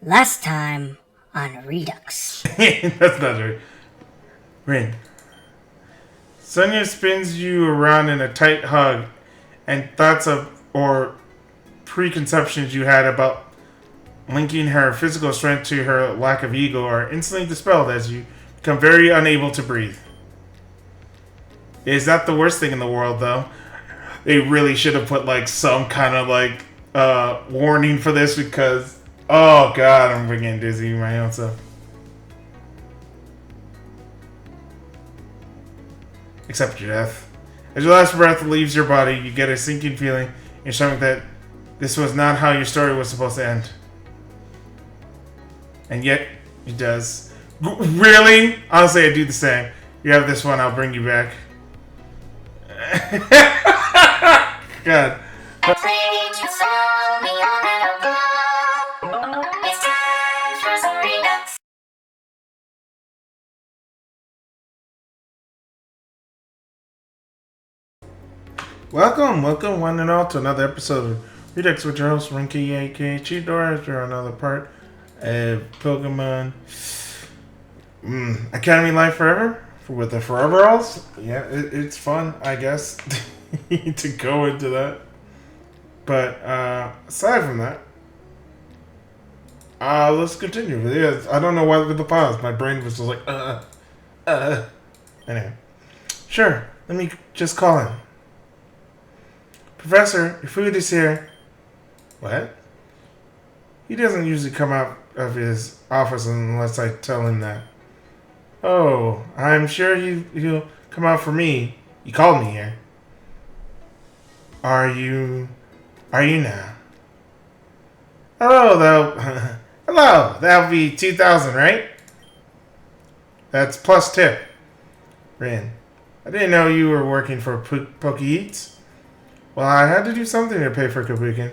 Last time on Redux. That's not right. Rin. Sonia spins you around in a tight hug, and thoughts of or preconceptions you had about linking her physical strength to her lack of ego are instantly dispelled as you become very unable to breathe. It's not the worst thing in the world, though. They really should have put some kind of warning for this because, oh god, I'm getting dizzy my own self. Except your death. As your last breath leaves your body, you get a sinking feeling in your stomach that this was not how your story was supposed to end. And yet, it does. Really? Honestly, I do the same. You have this one, I'll bring you back. God. Welcome one and all to another episode of Redux with your host Rinky aka Cheetah for another part of Pokémon Academy Life Forever with the Forever-Alls. Yeah, it's fun, I guess, to go into that. But aside from that, let's continue. Yeah, I don't know why with the pause. My brain was just like, Anyway, sure. Let me just call him. Professor, your food is here. What? He doesn't usually come out of his office unless I tell him that. Oh, I'm sure he'll come out for me. You called me here. Are you now? Hello, hello, that'll be 2,000, right? That's plus tip. Rin, I didn't know you were working for Poke Eats. Well, I had to do something to pay for Kabukin.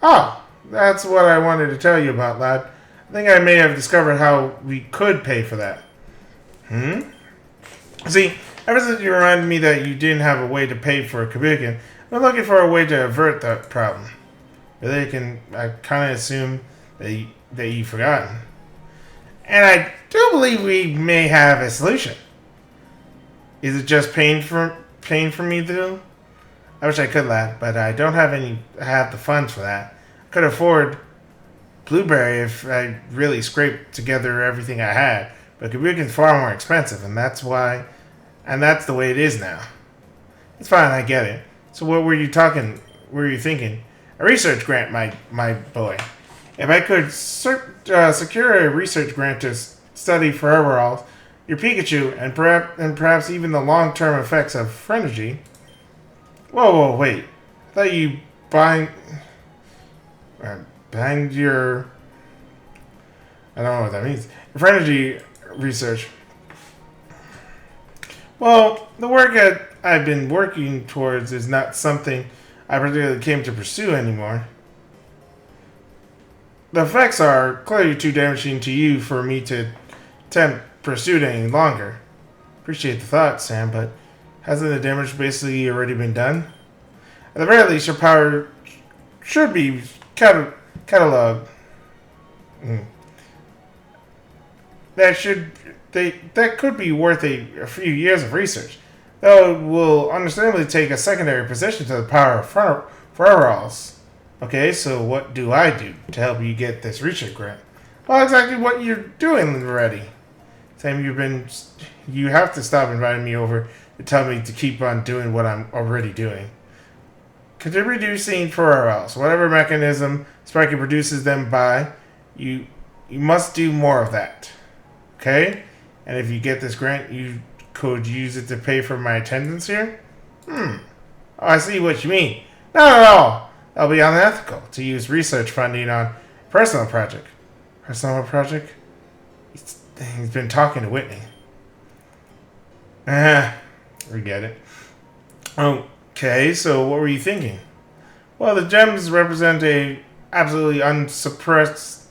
Oh, that's what I wanted to tell you about, lad. I think I may have discovered how we could pay for that. See, ever since you reminded me that you didn't have a way to pay for Kabukin, I'm looking for a way to avert that problem. Really, I kind of assume that you've forgotten. And I do believe we may have a solution. Is it just pain for me to do? I wish I could, lad, but I don't have the funds for that. I could afford Blueberry if I really scraped together everything I had, but Kabukin's far more expensive, and that's the way it is now. It's fine, I get it. So what were you thinking? A research grant, my boy. If I could secure a research grant to study Forever-Alls, your Pikachu, and perhaps even the long-term effects of Phrenergy. Whoa, wait. I thought you banged your... I don't know what that means. Your Phrenergy research. Well, the work I've been working towards is not something I particularly came to pursue anymore. The effects are clearly too damaging to you for me to attempt pursuit any longer. Appreciate the thought, Sam, but hasn't the damage basically already been done? At the very least, your power should be cataloged. That could be worth a few years of research, though it will understandably take a secondary position to the power of Forever-Alls. Okay, so what do I do to help you get this research grant? Well, exactly what you're doing already. Sam, you have to stop inviting me over to tell me to keep on doing what I'm already doing. Continue reducing Forever-Alls. Whatever mechanism Sparky produces them by, you must do more of that. Okay? And if you get this grant, you could use it to pay for my attendance here? Oh, I see what you mean. Not at all. That'll be unethical to use research funding on a personal project. Personal project? He's been talking to Whitney. Forget it. Okay, so what were you thinking? Well, the gems represent a absolutely unsurpassed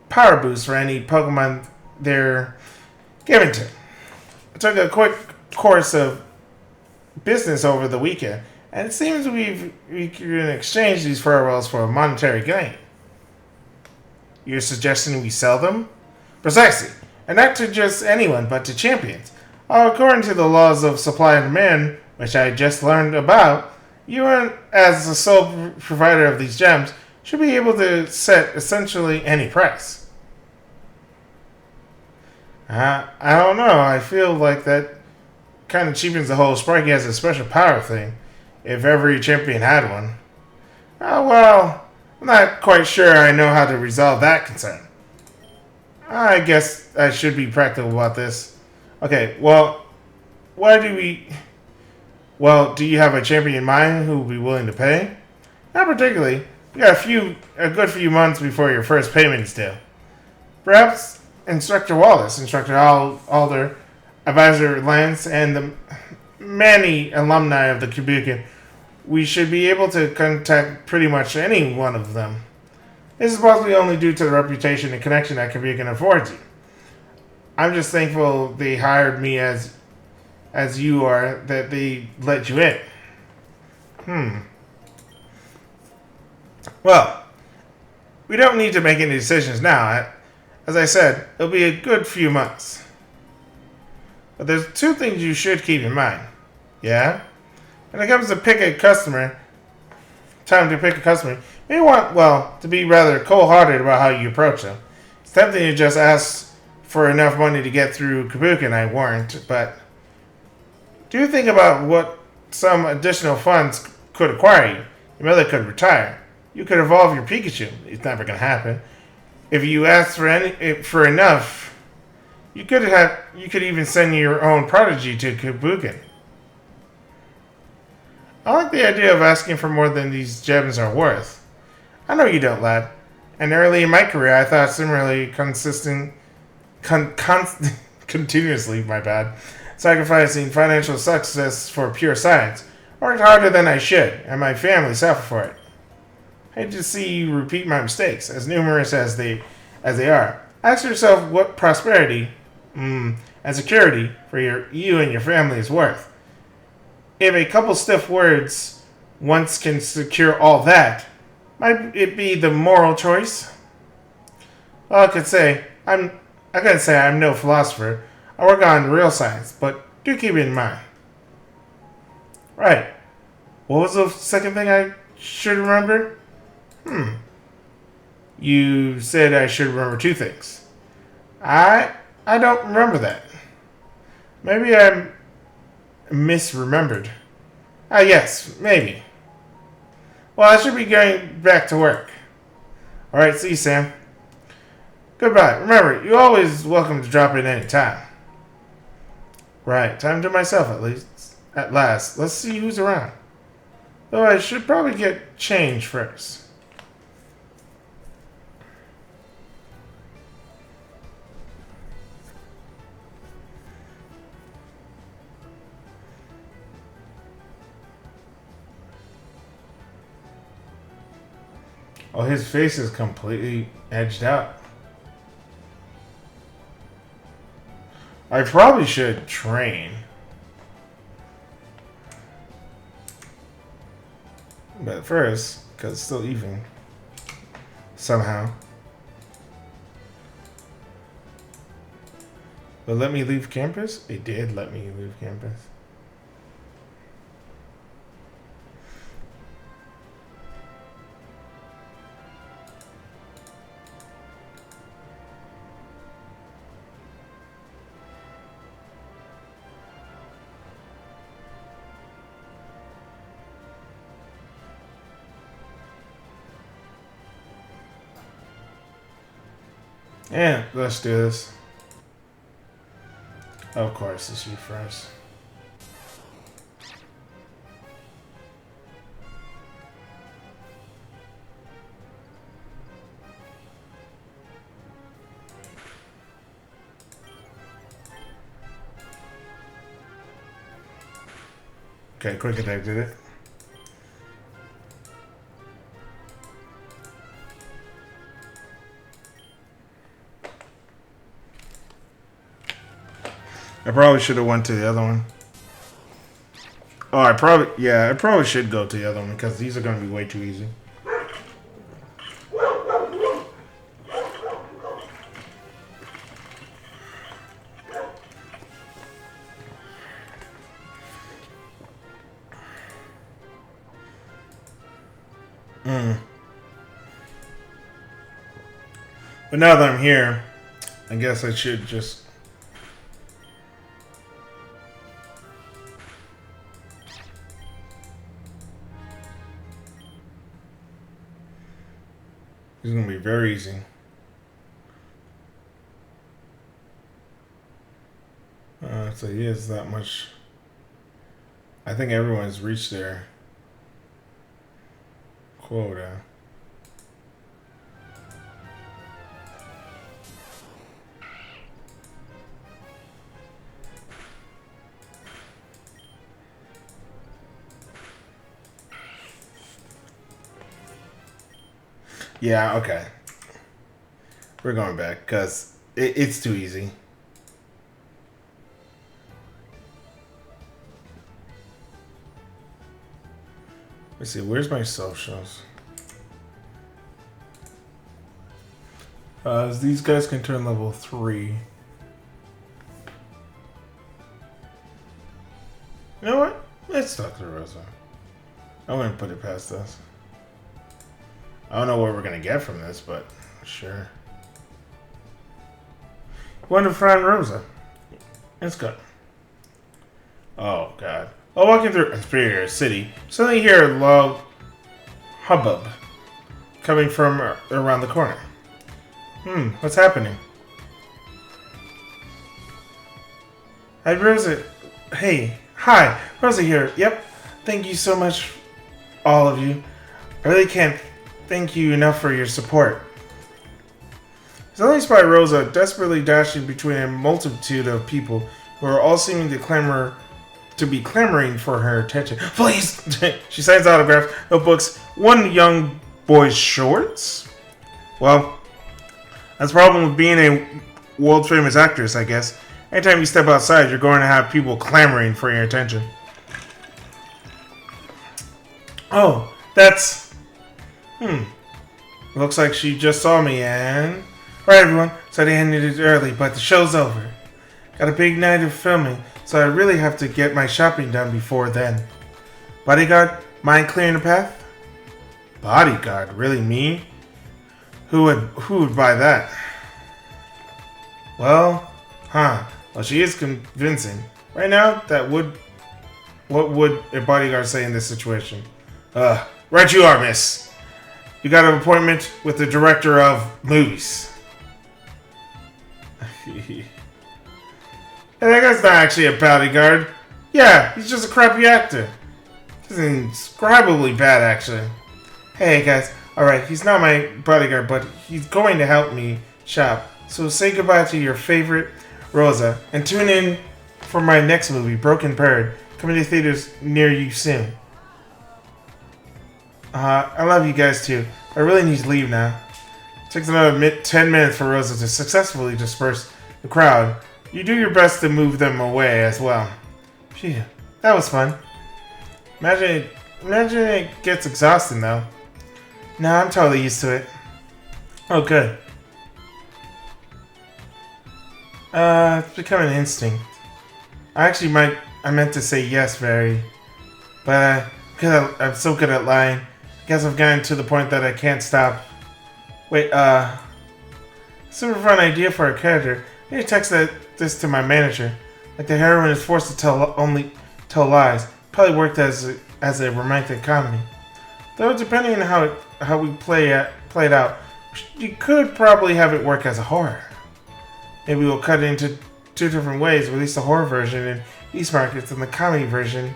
power boost for any Pokemon they're given to. I took a quick course of business over the weekend, And it seems we can exchange these farewells for a monetary gain. You're suggesting we sell them? Precisely. And not to just anyone, but to champions. According to the laws of supply and demand, which I just learned about, you, as the sole provider of these gems, should be able to set essentially any price. I don't know. I feel like that kind of cheapens the whole Sparky has a special power thing, if every champion had one. Oh, well, I'm not quite sure I know how to resolve that concern. I guess I should be practical about this. Okay, well, why do we... Well, do you have a champion in mind who will be willing to pay? Not particularly. We got a good few months before your first payment is due. Perhaps Instructor Wallace, Instructor Alder, Advisor Lance, and the many alumni of the Kabuki. We should be able to contact pretty much any one of them. This is possibly only due to the reputation and connection that Kabuki affords you. I'm just thankful they hired me as you are, that they let you in. Well, we don't need to make any decisions now. As I said, it'll be a good few months. But there's two things you should keep in mind. Yeah? When it comes to time to pick a customer, you want, well, to be rather cold-hearted about how you approach them. It's tempting to just ask for enough money to get through Kabuki, and I weren't, but do think about what some additional funds could acquire you. Your mother could retire. You could evolve your Pikachu. It's never going to happen. If you ask for enough, you could even send your own prodigy to Kabuki. I like the idea of asking for more than these gems are worth. I know you don't, lad. And early in my career, I thought similarly continuously, my bad, sacrificing financial success for pure science. I worked harder than I should, and my family suffered for it. I hate to see you repeat my mistakes, as numerous as they are. Ask yourself what prosperity and security for you and your family is worth. If a couple stiff words once can secure all that, might it be the moral choice? Well, I couldn't say I'm no philosopher. I work on real science, but do keep it in mind. Right. What was the second thing I should remember? You said I should remember two things. I don't remember that. Maybe I'm misremembered. Ah, yes, maybe. Well, I should be going back to work. Alright, see you, Sam. Goodbye. Remember, you're always welcome to drop in any time. Right, time to myself at last. Let's see who's around. Though I should probably get change first. Oh, his face is completely edged out. I probably should train. But first, because it's still even. Somehow. But let me leave campus? It did let me leave campus. Yeah, let's do this. Of course, it's you first. Okay, quick attack did it. I probably should have went to the other one. Oh, I probably should go to the other one because these are going to be way too easy. But now that I'm here, I guess I should just... It's going to be very easy. So he has that much... I think everyone's reached their quota. Yeah, okay. We're going back because it's too easy. Let's see, where's my socials? These guys can turn level 3. You know what? Let's talk to Rosa. I wouldn't put it past us. I don't know what we're gonna get from this, but sure. Want to find Rosa? Let's go. Oh God! While walking through Inferior City, suddenly hear a loud hubbub coming from around the corner. What's happening? Hi, Rosa. Hey, hi, Rosa here. Yep. Thank you so much, all of you. I really can't thank you enough for your support. Suddenly spy Rosa desperately dashing between a multitude of people who are all seeming to be clamoring for her attention. Please! She signs autographs, notebooks, one young boy's shorts? Well, that's the problem with being a world-famous actress, I guess. Anytime you step outside, you're going to have people clamoring for your attention. Oh, that's... Looks like she just saw me and... Alright everyone, so they ended it early, but the show's over. Got a big night of filming, so I really have to get my shopping done before then. Bodyguard, mind clearing the path? Bodyguard? Really, me? Who would buy that? Well, she is convincing. Right now, what would a bodyguard say in this situation? Right you are, miss. You got an appointment with the director of movies. Hey, that guy's not actually a bodyguard. Yeah, he's just a crappy actor. He's indescribably bad, actually. Hey, guys. Alright, he's not my bodyguard, but he's going to help me shop. So say goodbye to your favorite Rosa, and tune in for my next movie, Broken Bird, coming to theaters near you soon. I love you guys too. I really need to leave now. It takes another 10 minutes for Rosa to successfully disperse the crowd. You do your best to move them away as well. Phew, that was fun. Imagine it gets exhausting though. Nah, I'm totally used to it. Oh, good. It's become an instinct. I meant to say yes, very. But because I'm so good at lying, I guess I've gotten to the point that I can't stop. Wait, super fun idea for a character. I need to text this to my manager. Like the heroine is forced to tell lies. Probably worked as a romantic comedy. Though depending on how we play it out, you could probably have it work as a horror. Maybe we'll cut it into 2 different ways. Release the horror version in East markets and the comedy version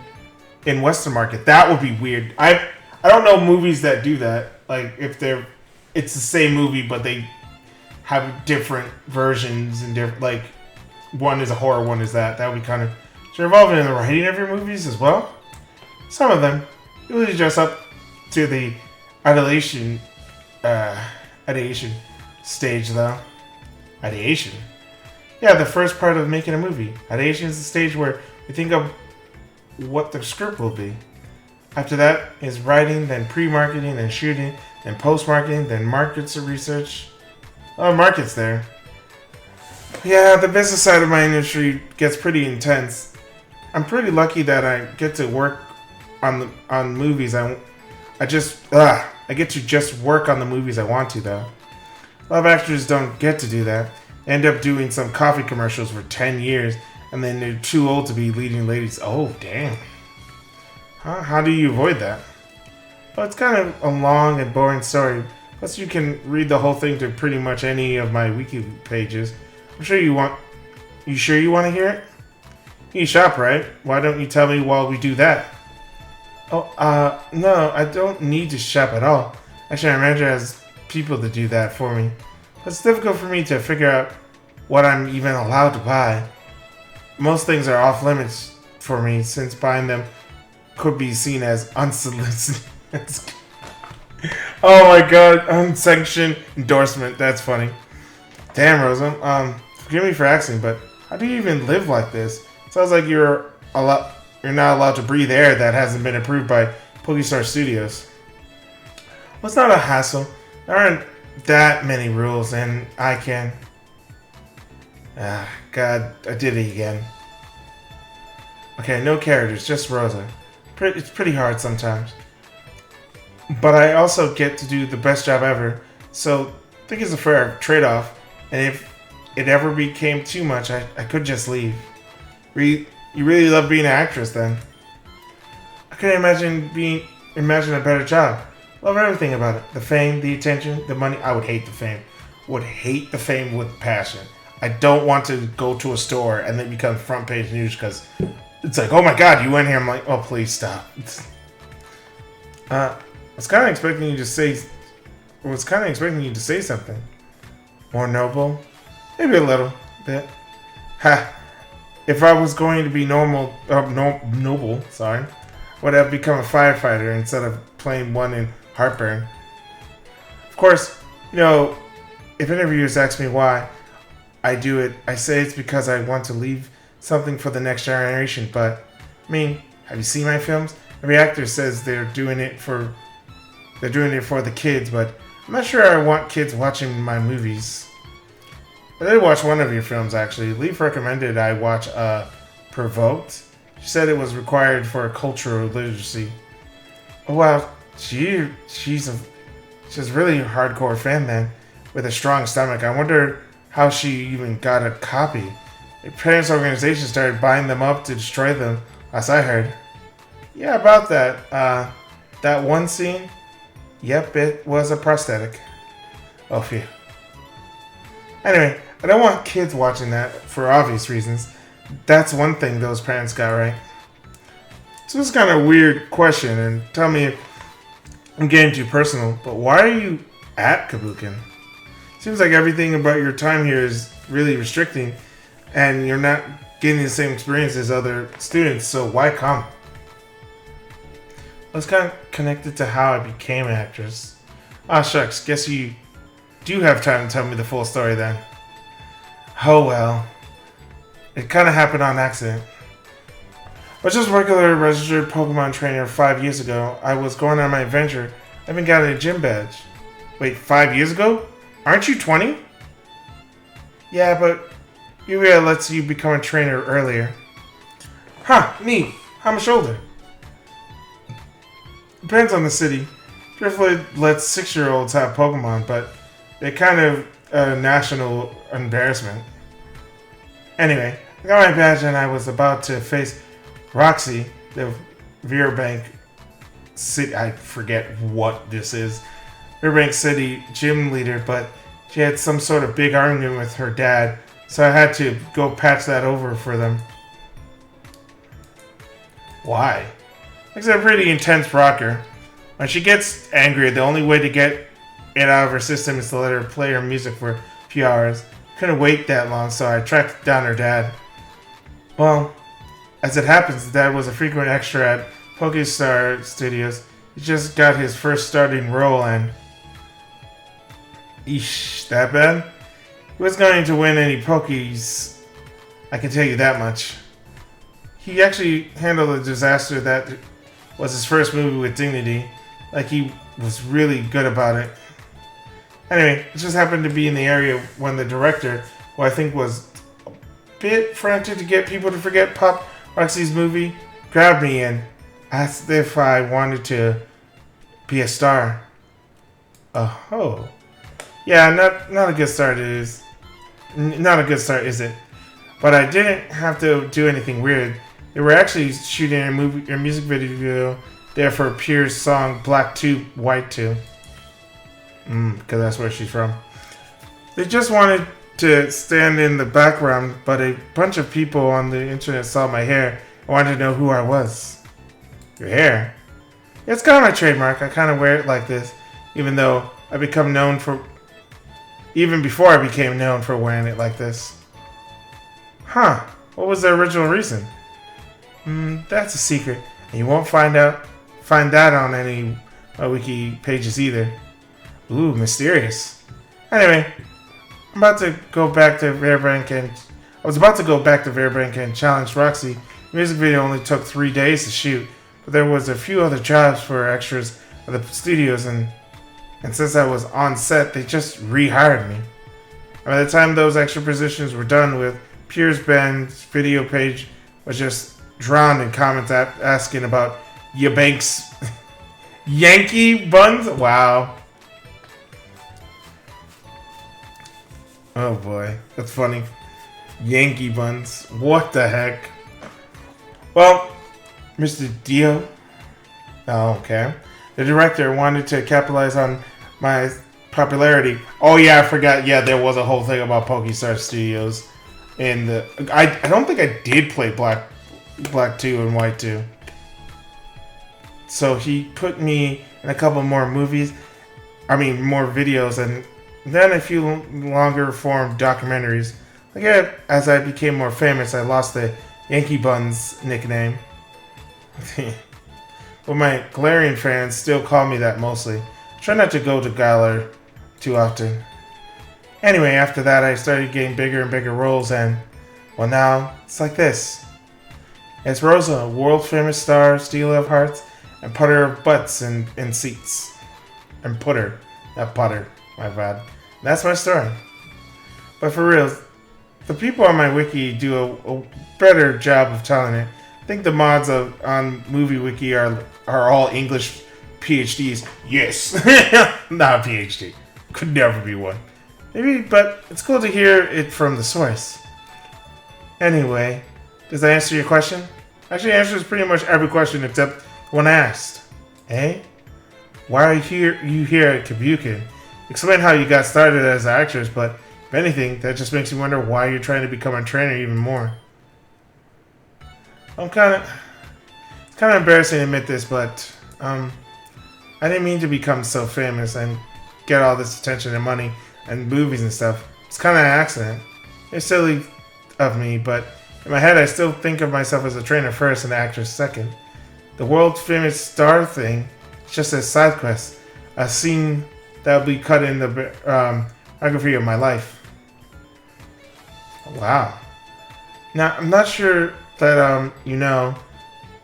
in Western market. That would be weird. I don't know movies that do that. Like if it's the same movie but they have different versions and different, like one is a horror, one is that. That would be kind of... Should involve in the writing of your movies as well. Some of them usually dress up to the ideation stage though. Ideation? Yeah, the first part of making a movie. Ideation is the stage where we think of what the script will be. After that is writing, then pre-marketing, then shooting, then post-marketing, then markets research. Oh, markets there. Yeah, the business side of my industry gets pretty intense. I'm pretty lucky that I get to work on movies. I get to just work on the movies I want to, though. A lot of actors don't get to do that. They end up doing some coffee commercials for 10 years, and then they're too old to be leading ladies. Oh, damn. How do you avoid that? Well, it's kind of a long and boring story. Plus, you can read the whole thing through pretty much any of my wiki pages. I'm sure you want... You sure you want to hear it? You shop, right? Why don't you tell me while we do that? Oh, no, I don't need to shop at all. Actually, my manager has people to do that for me. But it's difficult for me to figure out what I'm even allowed to buy. Most things are off limits for me, since buying them could be seen as unsolicited. Oh my god, unsanctioned endorsement. That's funny. Damn, Rosa. Forgive me for asking, but how do you even live like this? Sounds like you're not allowed to breathe air that hasn't been approved by Pokestar Studios. Well, it's not a hassle. There aren't that many rules, and I can... God, I did it again. Okay, no characters, just Rosa. It's pretty hard sometimes. But I also get to do the best job ever, so I think it's a fair trade-off. And if it ever became too much, I could just leave. You really love being an actress, then? I couldn't imagine a better job. Love everything about it. The fame, the attention, the money. I would hate the fame. Would hate the fame with passion. I don't want to go to a store and then become front page news because it's like, oh my god, you went here. I'm like, oh, please stop. I was kind of expecting you to say something more noble, maybe a little bit. Ha! If I was going to be noble, would have become a firefighter instead of playing one in Heartburn. Of course, if interviewers ask me why I do it, I say it's because I want to leave something for the next generation. But I mean, have you seen my films? Every actor says they're doing it for the kids, but I'm not sure I want kids watching my movies. I did watch one of your films, actually. Leaf recommended I watch Provoked. She said it was required for cultural literacy. Oh wow, she's a really hardcore fan then, with a strong stomach. I wonder how she even got a copy. The parents' organization started buying them up to destroy them, as I heard. Yeah, about that. That one scene? Yep, it was a prosthetic. Oh, phew. Anyway, I don't want kids watching that for obvious reasons. That's one thing those parents got right. So this is kind of a weird question, and tell me if I'm getting too personal, but why are you at Kabukin? Seems like everything about your time here is really restricting, and you're not getting the same experience as other students, so why come? Well, it's kind of connected to how I became an actress. Ah, shucks, guess you do have time to tell me the full story then. Oh well. It kind of happened on accident. I was just a regular registered Pokemon trainer 5 years ago. I was going on my adventure. I even got a gym badge. Wait, 5 years ago? Aren't you 20? Yeah, but Yuria lets you become a trainer earlier. Huh, neat. How much older? Depends on the city. Driftwood lets 6-year-olds have Pokemon, but they're kind of a national embarrassment. Anyway, I got my badge and I was about to face Roxy, the Veerbank City. I forget what this is. Veerbank City gym leader, but she had some sort of big argument with her dad, so I had to go patch that over for them. Why? She's a pretty intense rocker. When she gets angry, the only way to get it out of her system is to let her play her music for a few hours. Couldn't wait that long, so I tracked down her dad. Well, as it happens, Dad was a frequent extra at Pokestar Studios. He just got his first starting role and... Eesh, that bad? He wasn't going to win any Pokies. I can tell you that much. he actually handled a disaster that was his first movie with dignity. Like, he was really good about it. Anyway, it just happened to be in the area when the director, who I think was a bit frantic to get people to forget Pop Roxy's movie, grabbed me and asked if I wanted to be a star. Oh. Yeah, not a good start is. Not a good start, is it? But I didn't have to do anything weird. They were actually shooting a music video there for Pierre's song Black 2, White 2. Because that's where she's from. They just wanted to stand in the background, but a bunch of people on the internet saw my hair and wanted to know who I was. Your hair? It's kind of my trademark. I kind of wear it like this, even before I became known for wearing it like this. Huh. What was the original reason? That's a secret, and you won't find that on any wiki pages either. Ooh, mysterious. Anyway, I was about to go back to Verbank and challenge Roxy. The music video only took 3 days to shoot, but there was a few other jobs for extras at the studios, and since I was on set, they just rehired me. And by the time those extra positions were done with, Pierre's band's video page was just drowned in comments asking about Yank's Yankee buns. Wow. Oh boy, that's funny. Yankee buns. What the heck? Well, Mr. Dio. Oh, okay. The director wanted to capitalize on my popularity. Oh yeah, I forgot. Yeah, there was a whole thing about Pokestar Studios. And I don't think I did play Black 2 and White 2. So he put me in a couple more more videos, and then a few longer form documentaries. Like, as I became more famous, I lost the Yankee Buns nickname. But my Galarian fans still call me that mostly. I try not to go to Galar too often. Anyway, after that, I started getting bigger and bigger roles, and, well, now it's like this. It's Rosa, world famous star, stealer of hearts, and putter of butts and seats. And putter, not putter, my bad. That's my story. But for real, the people on my wiki do a better job of telling it. I think the mods on Movie Wiki are all English PhDs. Yes, not a PhD. Could never be one. Maybe, but it's cool to hear it from the source. Anyway, does that answer your question? Actually, it answers pretty much every question except one asked. Eh? Why are you here at Kabukin? Explain how you got started as an actress, but if anything, that just makes me wonder why you're trying to become a trainer even more. It's kind of embarrassing to admit this, but I didn't mean to become so famous and get all this attention and money and movies and stuff. It's kind of an accident. It's silly of me, but in my head I still think of myself as a trainer first and an actress second. The world famous star thing is just a side quest, a scene that will be cut in the biography of my life. Wow. Now, I'm not sure that you know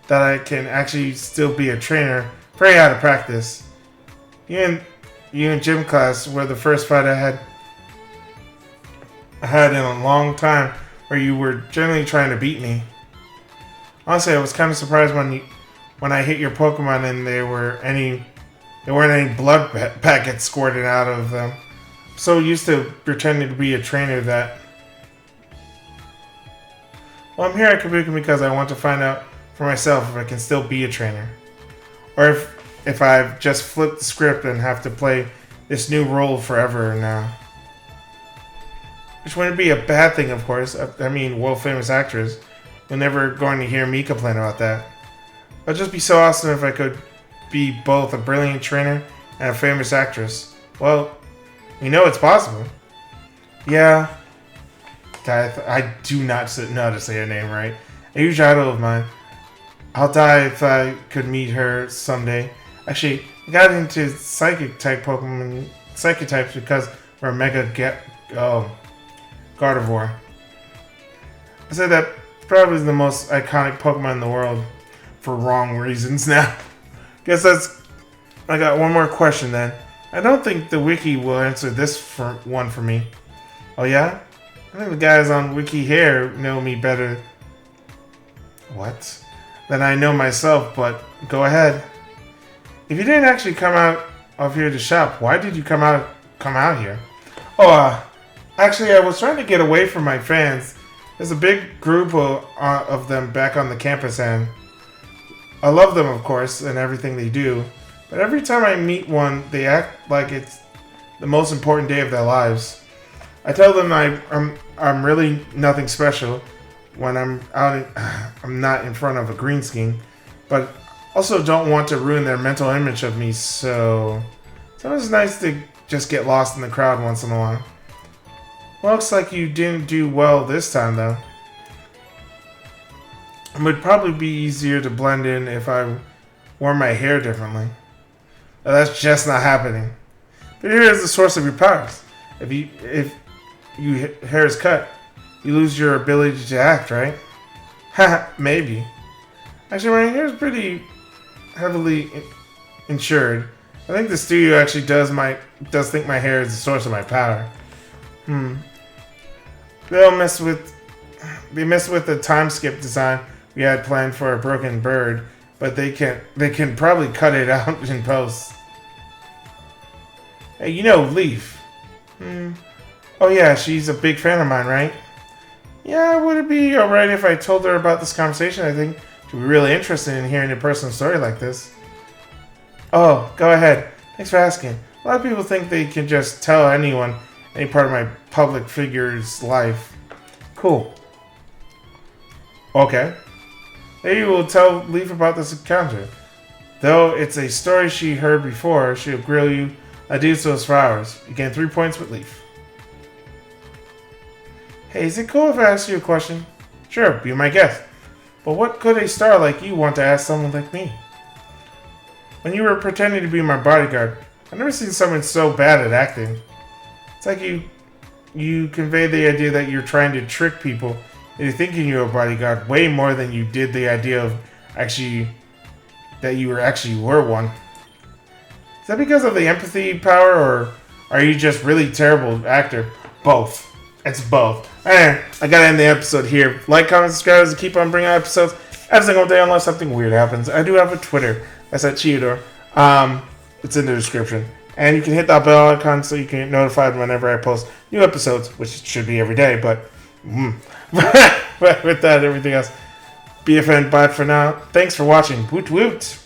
that I can actually still be a trainer. Very out of practice. You in gym class were the first fight I had in a long time, where you were generally trying to beat me. Honestly, I was kind of surprised when I hit your Pokemon and there weren't any blood packets squirting out of them. I'm so used to pretending to be a trainer that. Well, I'm here at Kabuki because I want to find out for myself if I can still be a trainer, or if I've just flipped the script and have to play this new role forever now. Which wouldn't be a bad thing, of course. I mean, world famous actress. You're never going to hear me complain about that. It'd just be so awesome if I could be both a brilliant trainer and a famous actress. Well, we know it's possible. Yeah. I do not know how to say her name right. A huge idol of mine. I'll die if I could meet her someday. Actually, I got into psychic type Pokemon, psychic types because we're Mega Gardevoir. I said that probably the most iconic Pokemon in the world for wrong reasons now. Guess that's... I got one more question then. I don't think the wiki will answer this one for me. Oh yeah? I think the guys on Wiki here know me better. What? Than I know myself, but go ahead. If you didn't actually come out of here to shop, why did you come out here? Oh, actually I was trying to get away from my fans. There's a big group of them back on the campus and I love them, of course, and everything they do. But every time I meet one, they act like it's the most important day of their lives. I tell them I'm really nothing special when I'm not in front of a green screen, but also don't want to ruin their mental image of me, so it's nice to just get lost in the crowd once in a while. Well, looks like you didn't do well this time, though. It would probably be easier to blend in if I wore my hair differently. But that's just not happening. But here is the source of your powers. If your hair is cut, you lose your ability to act, right? Haha, maybe. Actually, my hair is pretty heavily insured. I think the studio actually does think my hair is the source of my power. They mess with the time skip design we had planned for a broken bird, but they can probably cut it out in post. Hey, you know Leaf. Oh yeah, she's a big fan of mine, right? Yeah, would it be alright if I told her about this conversation? I think she'd be really interested in hearing a personal story like this. Oh, go ahead. Thanks for asking. A lot of people think they can just tell anyone any part of my public figure's life. Cool. Okay. Maybe we'll tell Leaf about this encounter. Though it's a story she heard before, she'll grill you. I do so for hours. You gain 3 points with Leaf. Hey, is it cool if I ask you a question? Sure, be my guest. But what could a star like you want to ask someone like me? When you were pretending to be my bodyguard, I've never seen someone so bad at acting. It's like you convey the idea that you're trying to trick people into thinking you're a bodyguard way more than you did the idea of that you were one. Is that because of the empathy power, or are you just really terrible actor? Both. It's both. Alright, I gotta end the episode here. Like, comment, subscribe to keep on bringing out episodes every single day unless something weird happens. I do have a Twitter. That's at Cheetor. It's in the description. And you can hit that bell icon so you can get notified whenever I post new episodes, which should be every day, but but with that, everything else. BFN, bye for now. Thanks for watching. Woot woot!